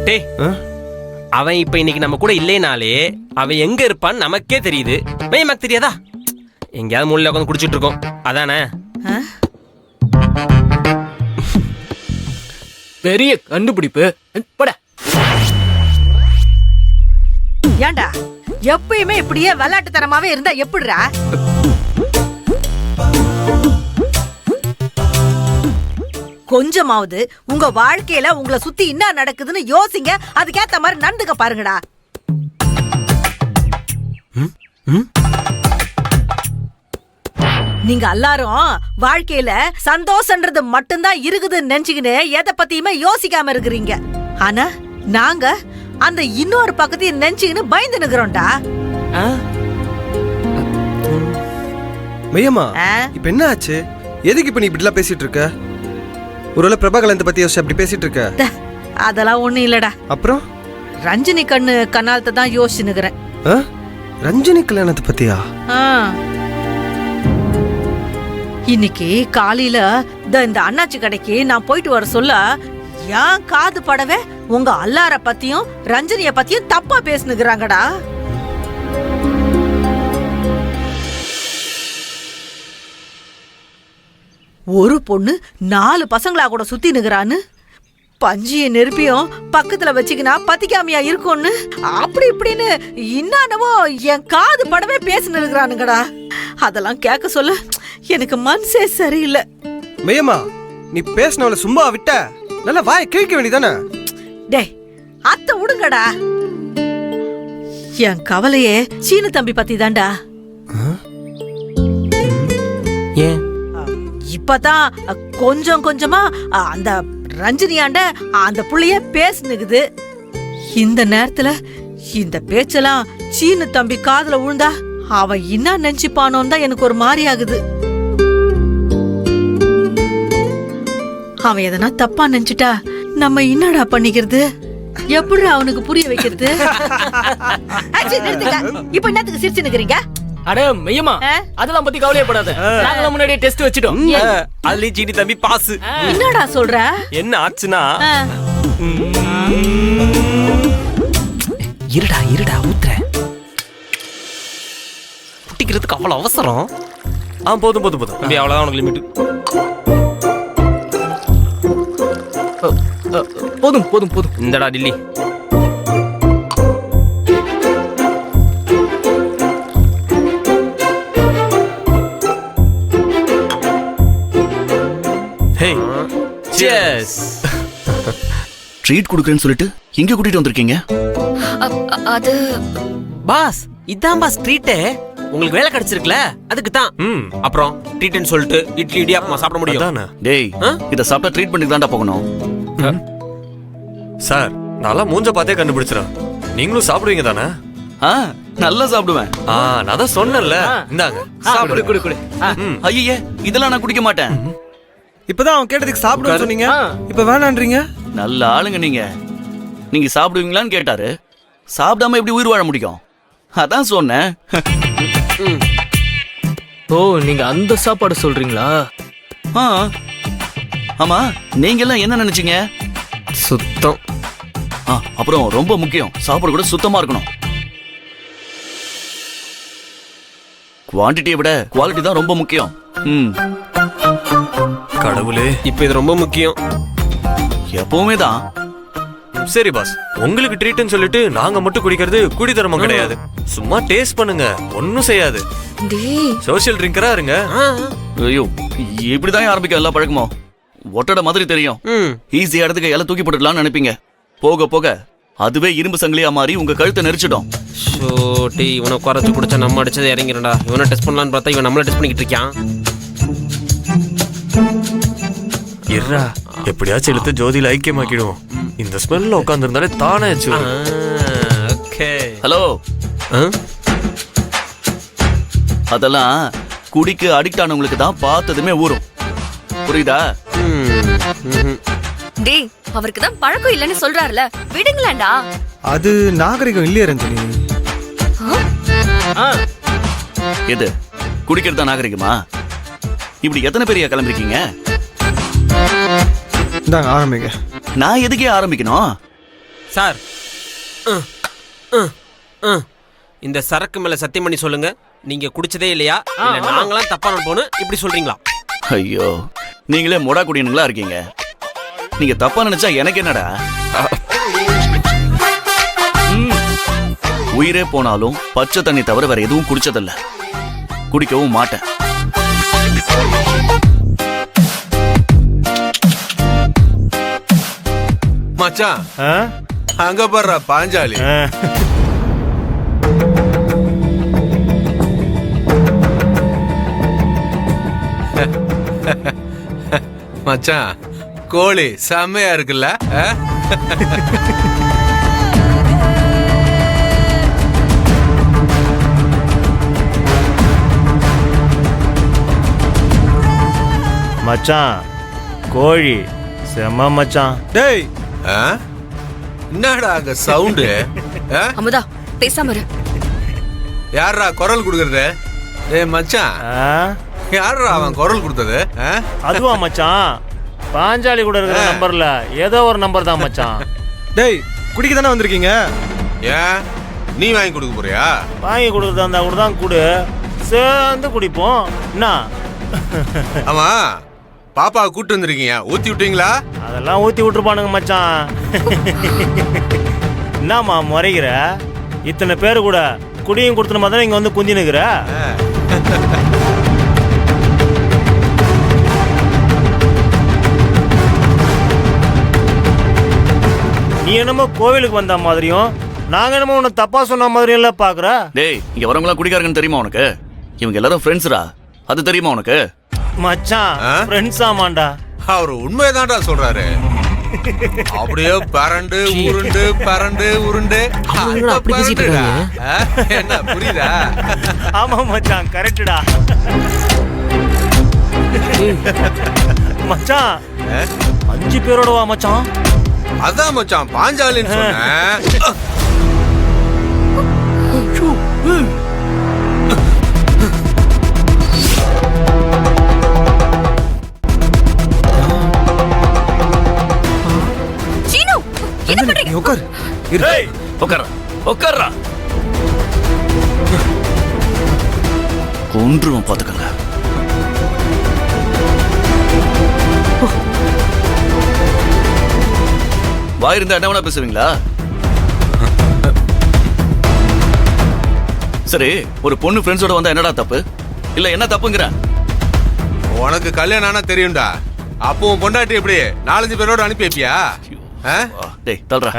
டேய் அவன் இப்ப இன்னைக்கு நம்ம கூட இல்லைனாலே அவன் எங்க இருப்பான்னு நமக்கே தெரியுது. மேமாக்கு தெரியாதா? எங்கேயாவது மூலையில உட்காந்து குடிச்சிட்டு இருக்கோம் அதானே. பெரிய கண்டுபிடிப்பு. ஏண்டா எப்பயுமே இப்படியே விளையாட்டுத்தனமாவே இருந்தா எப்படிடா? கொஞ்சமாவது உங்க வாழ்க்கையில உங்களை சுத்தி என்ன நடக்குதுன்னு யோசிங்க. அதுக்கேத்த மாதிரி நடந்துக்க பாருங்கடா. நீங்க எல்லாரும் வாழ்க்கையில சந்தோஷன்றது மட்டும்தான் இருக்குதுன்னு நினைச்சுக்கின்னு எதை பத்தியுமே யோசிக்காம இருக்கிறீங்க. ஆனா நாங்க அந்த இன்னொரு பக்கத்தையும் நினைச்சுக்கின்னு பயந்து நிக்கிறோம்டா. மையம்மா இப்ப என்ன ஆச்சு? எதுக்கு இப்ப நீ இப்படிலாம் பேசிட்டு இருக்க? ஒருவேளை பிரபாகலந்த பத்தி யோசிச்சு அப்படி பேசிட்டு இருக்க? அதெல்லாம் ஒண்ணும் இல்லடா. அப்புறம் ரஞ்சினி கண்ணாலத்தை தான் யோசிச்சு நிக்கிறேன். ரஞ்சினி கல்யாணத்தை பத்தியா? இன்னைக்கு காலையில இந்த அண்ணாச்சி கடைக்கு நான் போயிட்டு வர சொல்ல ஏன் காது படவே உங்க அல்லார பத்தியும் ரஞ்சினிய பத்தியும் தப்பா பேசுனுக்குறாங்கடா. ஒரு பொண்ணு 4 பசங்களா கூட சுத்தி நிக்கிறான்னு பஞ்சிய நெருப்பியும் பக்கத்துல வச்சுக்கினா பத்திக்காமையா இருக்கும்னு அப்படி இப்படின்னு இன்னானவோ என் காது படவே பேசினு இருக்கிறானுங்கடா. அதெல்லாம் கேட்க சொல்ல எனக்கு மனசே சரியில்லை. மையம்மா நீ பேசினவள சும்மா விட்ட நல்ல வாயை கிழிக்க வேண்டியதானே? டேய் அத்தை விடுங்கடா. என் கவலையே சீனு தம்பி பத்தி தான்டா. ஏன் இப்பதான் கொஞ்சம் கொஞ்சமா அந்த ரஞ்சினியாண்ட அந்த புள்ளைய பேசுனுக்குது. இந்த நேரத்துல இந்த பேச்செல்லாம் சீனு தம்பி காதுல விழுந்தா அவன் என்ன நினைச்சுப்பானோன்னு தான் எனக்கு ஒரு மாதிரி ஆகுது. அவன் எதனா தப்பா நினைச்சிட்டா நம்ம என்னடா பண்ணிக்கிறது? எப்படி அவனுக்கு புரிய வைக்கிறது? இப்ப என்னத்துக்கு சிரிச்சு நிக்கிறீங்க? அட மையமா அதெல்லாம் பத்தி கவலையப்படாத. நாங்க முன்னாடியே டெஸ்ட் வச்சிட்டோம். அதுலயும் சீனி தம்பி பாஸ். என்னடா சொல்ற? என்ன ஆச்சுன்னா இருடா ஊத்துறேன். குட்டிக்கிறதுக்கு அவ்வளவு அவசரம்? போதும் தம்பி அவ்வளவுதான் உனக்கு லிமிட். போதும் இந்தடா டில்லி. ட்ரீட் குடுக்கறேன்னு சொல்லிட்டு எங்க கூட்டிட்டு வந்திருக்கீங்க? அது பாஸ் இதான் பாஸ் ட்ரீட். உங்களுக்கு வேலை கிடைச்சிருக்குல அதுக்கு தான். அப்புறம் ட்ரீட்னு சொல்லிட்டு இட்லி இடியாப்பமா சாப்பிட முடியும்? டேய் இத சாப்பிட்டா ட்ரீட் பண்ணிட்டு தான்டா போகணும். சார் நல்லா மூஞ்ச பார்த்தே கண்டுபிடிச்சிரேன். நீங்களும் சாப்பிடுவீங்க தானே? நல்லா சாப்பிடுவேன். நான் தான் சொன்னேன்ல. இந்தாங்க சாப்பிடு. குடு. ஐயே இதெல்லாம் நான் குடிக்க மாட்டேன். இப்பதான் அவன் கேட்டதுக்கு சாப்பிடுன்னு சொன்னீங்க, இப்ப வேணான்றீங்க. நல்ல ஆளுங்க நீங்க சாப்பிடுவீங்களான்னு கேட்டாரு. சாப்பிடாம எப்படி உயிர் வாழ முடியும்? அதான் சொன்னேன். ஓ நீங்க அந்த சாப்பாடு சொல்றீங்களா? ஆமா நீங்க எல்லாம் என்ன நினைச்சீங்க? சுத்தம். அப்புறம் ரொம்ப முக்கியம் சாப்பாடு கூட சுத்தமா இருக்கணும். குவாண்டிட்டியை விட குவாலிட்டி தான் ரொம்ப முக்கியம். கடவுளே இப்ப இது ரொம்ப முக்கியம். எப்பவுமே தான். சரி பாஸ், உங்களுக்கு ட்ரீட்னு சொல்லிட்டு நாங்க மட்டும் குடிக்கிறது குடித்தரமும் கிடையாது. சும்மா டேஸ்ட் பண்ணுங்க, ஒன்னும் செய்யாது. சோஷியல் ட்ரிங்கரா இருங்க. ஐயோ இப்படிதான் ஆரம்பிக்க எல்லா பழக்கமோ ஒட்டட மாதிரி தெரியும். ஈஸியா இடத்துக்கு எல்லாம் தூக்கி போட்டுக்கலாம்னு நினைப்பீங்க. போக போக அதுவே இரும்பு சங்கிலியா மாறி உங்க கழுத்தை நெரிச்சிடும். இவனை குறைச்சு குடிச்சா நம்ம அடிச்சது இறங்கிடா. இவனை டெஸ்ட் பண்ணலான்னு பார்த்தா இவன் நம்மள டெஸ்ட் பண்ணிக்கிட்டு இருக்கான். இருடா எப்படியாச்சும் இழுத்து ஜோதியில ஐக்கியமாக்கிடுவோம். இந்த ஸ்மெல்ல உட்கார்ந்து இருந்தாலே தானே. ஹலோ அதெல்லாம் குடிக்கு அடிக்ட் ஆனவங்களுக்கு தான் பார்த்ததுமே ஊறும். புரியுதா? டேய் அவருக்கு தான் பழக்கம் இல்லைன்னு சொல்றாருல, விடுங்களேன்டா. அது நாகரிகம் இல்லையே ரஞ்சினி. எது குடிக்கிறதா நாகரிகமா? இப்படி எத்தனை பேரையா கிளம்பிருக்கீங்க? ஆரம்பிங்க. நான் எதுக்கே ஆரம்பிக்கணும்? சார் இந்த சரக்கு மேல சத்தியம் பண்ணி சொல்லுங்க, நீங்க குடிச்சதே இல்லையா இல்ல நாங்களாம் தப்பான போன்னு இப்படி சொல்றீங்களா? ஐயோ, நீங்களே மொடா குடியனுங்களா இருக்கீங்க. நீங்க தப்பா நினைச்சா எனக்கு என்னடா? உயிரே போனாலும் பச்சை தண்ணி தவிர வேற எதுவும் குடிச்சதில்ல, குடிக்கவும் மாட்டேன். மச்சான், அங்க பாரு பாஞ்சாலி. மச்சான், கோழி செம்மையா இருக்குல்ல? மச்சான், கோழி செம்ம மச்சான். டேய், என்னடா அங்க சவுண்டு? அமுதா பேசாம இரு. யாரா குரல் கொடுக்கறது? டேய் மச்சான், யாரா அவன் குரல் கொடுத்தது? அதுவா மச்சான், பாஞ்சாலி கூட இருக்கிற நம்பர்ல ஏதோ ஒரு நம்பர் தான் மச்சான். டேய், குடிக்க தானே வந்திருக்கீங்க? ஏன் நீ வாங்கி கொடுக்க போறியா? வாங்கி கொடுக்குறதா இருந்தா கூட தான் குடு, சேர்ந்து குடிப்போம். என்ன? ஆமா, பாப்பா கூட்டு வந்திருக்கீங்க, ஊத்தி விட்டீங்களா? அதெல்லாம் ஊத்தி விட்டுருப்பானுங்க மச்சான். என்னம்மா முறைகிற? இத்தனை பேரு கூட குடியும் கொடுத்துன மாதிரி தான் இங்க வந்து குந்தி நிக்கிற. நீ என்னமோ கோவிலுக்கு வந்த மாதிரியும் நாங்க என்னமோ உன்னை தப்பா சொன்ன மாதிரியும் இல்ல பாக்குற. டேய், இங்க வரவங்களாம் குடிக்காரங்கன்னு தெரியுமா உனக்கு? இவங்க எல்லாரும் ஃப்ரெண்ட்ஸ்டா, அது தெரியுமா உனக்கு? மச்சான், ஃப்ரெண்ட்ஸ் ஆமாண்டா. அவரு உண்மைதான்டா சொல்றாரு. அப்படியே பரண்டு உருண்டு பரண்டு உருண்டு அப்படி பேசிட்டு இருக்காங்க. என்ன புரியுதா? ஆமா மச்சான், கரெக்டா. மச்சான், 5 பேரோட வா மச்சான். அதான் மச்சான் பாஞ்சாலின்னு சொன்னேன். சீனு, என்ன பண்றீங்க? நீ உட்கார். டேய், உட்கார்றா, உட்கார்றா. கொன்றுவன் பாத்துக்கங்க. வாயிருந்தா என்ன வேணா பேசுவீங்களா? சரி, ஒரு பொண்ணு ஃப்ரெண்ட்ஸோட வந்தா என்னடா தப்பு? இல்ல என்ன தப்புங்கிற? உனக்கு கல்யாணம் ஆனா தெரியும்டா. அப்போ உன் பொண்டாட்டி எப்படி 4-5 பேரோட அனுப்பி வைப்பியா? டேய், தள்ளுறா.